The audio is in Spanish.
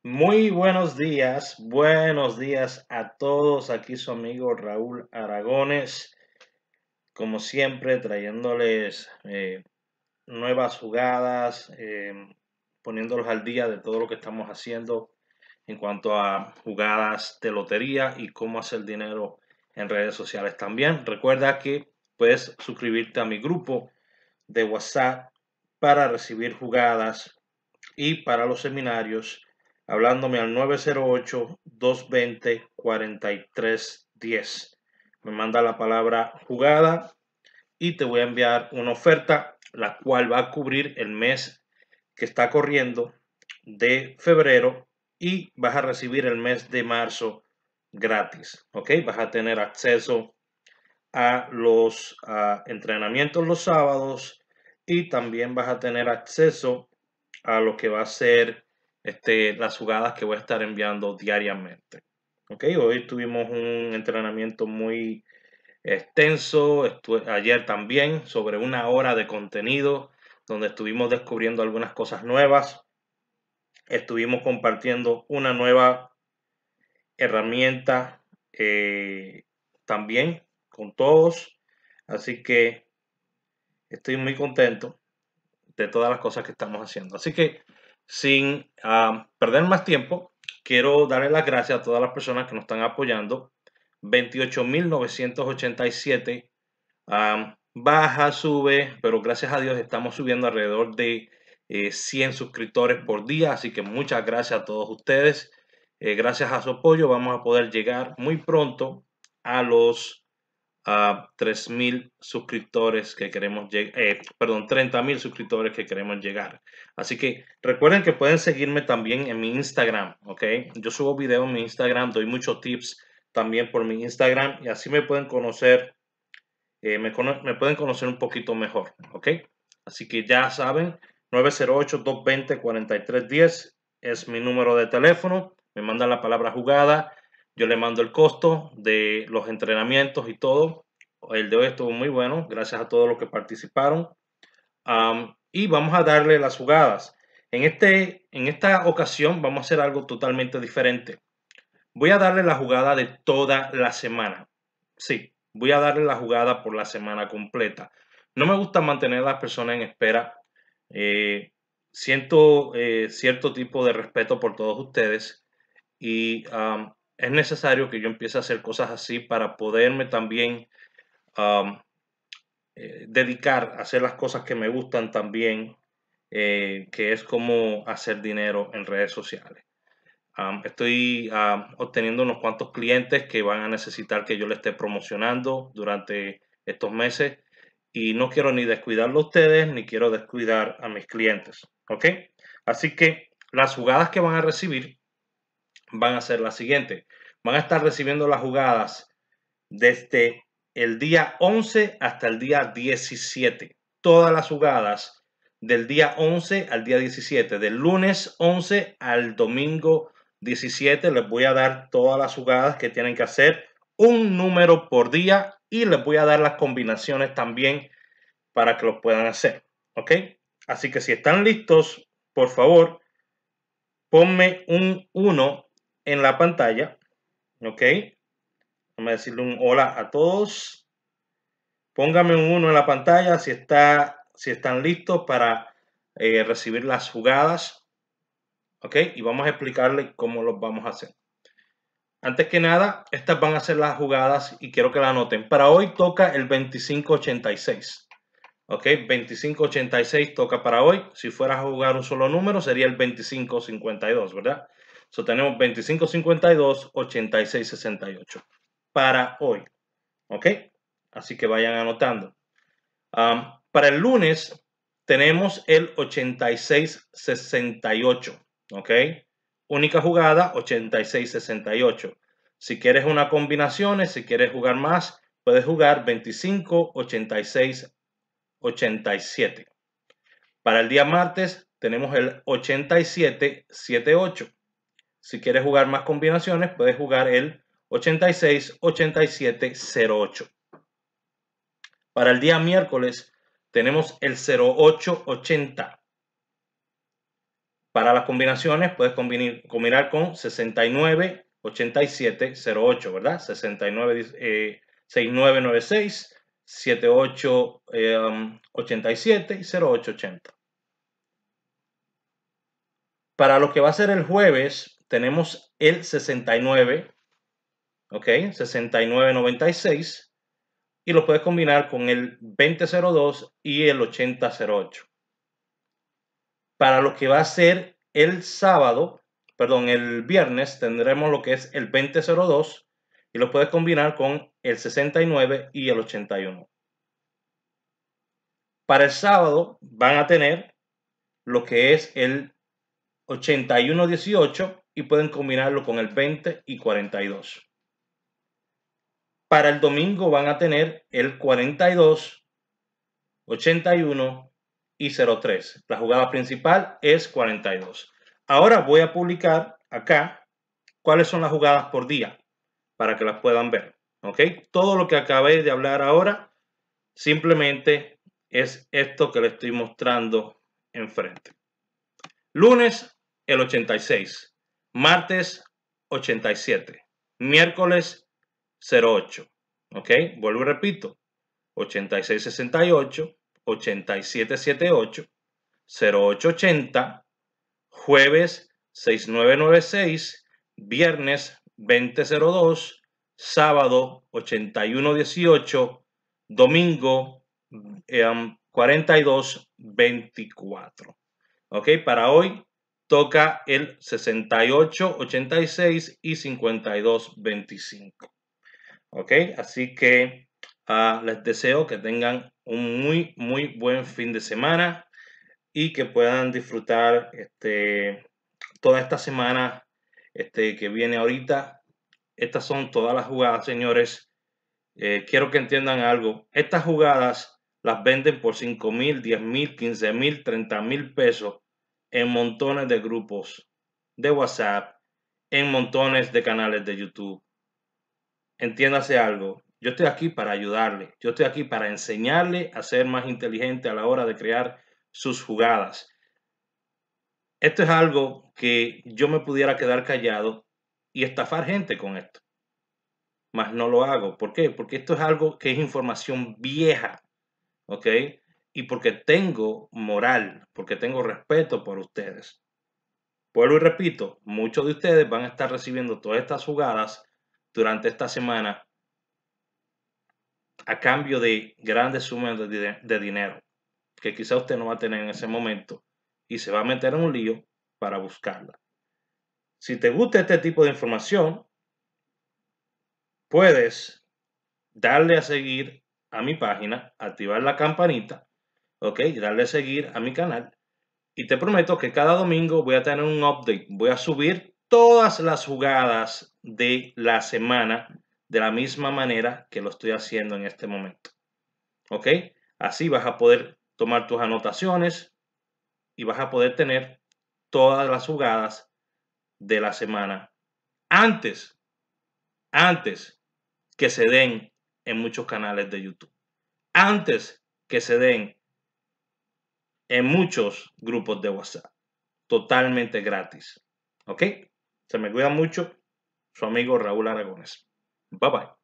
Muy buenos días a todos. Aquí su amigo Raúl Aragones, como siempre, trayéndoles nuevas jugadas, poniéndolos al día de todo lo que estamos haciendo en cuanto a jugadas de lotería y cómo hacer dinero en redes sociales. También recuerda que puedes suscribirte a mi grupo de WhatsApp para recibir jugadas y para los seminarios, hablándome al 908-220-4310. Me manda la palabra jugada y te voy a enviar una oferta, la cual va a cubrir el mes que está corriendo de febrero y vas a recibir el mes de marzo gratis. ¿Ok? Vas a tener acceso a los entrenamientos los sábados y también vas a tener acceso a lo que va a ser las jugadas que voy a estar enviando diariamente. Ok, hoy tuvimos un entrenamiento muy extenso, ayer también, sobre 1 hora de contenido, donde estuvimos descubriendo algunas cosas nuevas. Estuvimos compartiendo una nueva herramienta también con todos. Así que estoy muy contento de todas las cosas que estamos haciendo. Así que sin perder más tiempo, quiero darle las gracias a todas las personas que nos están apoyando. 28.987. Baja, sube, pero gracias a Dios estamos subiendo alrededor de 100 suscriptores por día. Así que muchas gracias a todos ustedes. Gracias a su apoyo vamos a poder llegar muy pronto a los 3.000 suscriptores que queremos llegar, 30.000 suscriptores que queremos llegar. Así que recuerden que pueden seguirme también en mi Instagram, ¿ok? Yo subo videos en mi Instagram, doy muchos tips también por mi Instagram y así me pueden conocer, me pueden conocer un poquito mejor, ¿ok? Así que ya saben, 908-220-4310 es mi número de teléfono, me mandan la palabra jugada. Yo le mando el costo de los entrenamientos y todo. El de hoy estuvo muy bueno. Gracias a todos los que participaron. Y vamos a darle las jugadas. En esta ocasión vamos a hacer algo totalmente diferente. Voy a darle la jugada de toda la semana. Sí, voy a darle la jugada por la semana completa. No me gusta mantener a las personas en espera. Siento cierto tipo de respeto por todos ustedes y es necesario que yo empiece a hacer cosas así para poderme también dedicar a hacer las cosas que me gustan también, que es como hacer dinero en redes sociales. Estoy obteniendo unos cuantos clientes que van a necesitar que yo les esté promocionando durante estos meses y no quiero ni descuidarlo a ustedes ni quiero descuidar a mis clientes. ¿Ok? Así que las jugadas que van a recibir van a ser las siguientes. Van a estar recibiendo las jugadas desde el día 11 hasta el día 17. Todas las jugadas del día 11 al día 17. Del lunes 11 al domingo 17 les voy a dar todas las jugadas que tienen que hacer. Un número por día y les voy a dar las combinaciones también para que lo puedan hacer. ¿Ok? Así que si están listos, por favor, ponme un 1 en la pantalla. ¿Ok? Vamos a decirle un hola a todos. Póngame un 1 en la pantalla si están listos para recibir las jugadas. ¿Ok? Y vamos a explicarle cómo los vamos a hacer. Antes que nada, estas van a ser las jugadas y quiero que la anoten. Para hoy toca el 2586. ¿Ok? 2586 toca para hoy. Si fueras a jugar un solo número sería el 2552, ¿verdad? So, tenemos 2552, 8668 para hoy. ¿Ok? Así que vayan anotando. Para el lunes tenemos el 8668. ¿Ok? Única jugada 8668. Si quieres una combinación, si quieres jugar más, puedes jugar 25, 86, 87. Para el día martes tenemos el 8778. Si quieres jugar más combinaciones, puedes jugar el 86, 87, 08. Para el día miércoles tenemos el 0880. Para las combinaciones puedes combinar con 69, 87, 08, ¿verdad? 69, 6996, 78, 87 y 0880. Para lo que va a ser el jueves, tenemos el 69, ¿ok? 6996 y lo puedes combinar con el 2002 y el 8008. Para lo que va a ser el sábado, perdón, el viernes tendremos lo que es el 2002 y lo puedes combinar con el 69 y el 81. Para el sábado van a tener lo que es el 8118 y pueden combinarlo con el 20 y 42. Para el domingo van a tener el 42, 81 y 03. La jugada principal es 42. Ahora voy a publicar acá cuáles son las jugadas por día para que las puedan ver. ¿Ok? Todo lo que acabé de hablar ahora simplemente es esto que le estoy mostrando enfrente. Lunes, el 86. Martes, 87. Miércoles, 08. ¿Ok? Vuelvo y repito. 8668, 8778, 0880, jueves 6996, viernes 2002, sábado 8118, domingo 4224. ¿Ok? Para hoy toca el 6886 y 5225. ¿Ok? Así que les deseo que tengan un muy buen fin de semana y que puedan disfrutar toda esta semana que viene ahorita. Estas son todas las jugadas, señores. Quiero que entiendan algo. Estas jugadas las venden por 5,000, 10,000, 15,000, 30,000 pesos en montones de grupos de WhatsApp, en montones de canales de YouTube. Entiéndase algo. Yo estoy aquí para ayudarle. Yo estoy aquí para enseñarle a ser más inteligente a la hora de crear sus jugadas. Esto es algo que yo me pudiera quedar callado y estafar gente con esto. Mas no lo hago. ¿Por qué? Porque esto es algo que es información vieja. ¿Ok? Y porque tengo moral, porque tengo respeto por ustedes. Vuelvo y repito, muchos de ustedes van a estar recibiendo todas estas jugadas durante esta semana a cambio de grandes sumas de dinero que quizá usted no va a tener en ese momento y se va a meter en un lío para buscarla. Si te gusta este tipo de información, puedes darle a seguir a mi página, activar la campanita, ¿ok? Y darle a seguir a mi canal. Y te prometo que cada domingo voy a tener un update. Voy a subir todas las jugadas de la semana de la misma manera que lo estoy haciendo en este momento. ¿Ok? Así vas a poder tomar tus anotaciones y vas a poder tener todas las jugadas de la semana antes que se den en muchos canales de YouTube. Antes que se den en muchos grupos de WhatsApp. Totalmente gratis. ¿Ok? Se me cuida mucho. Su amigo Raúl Aragones. Bye bye.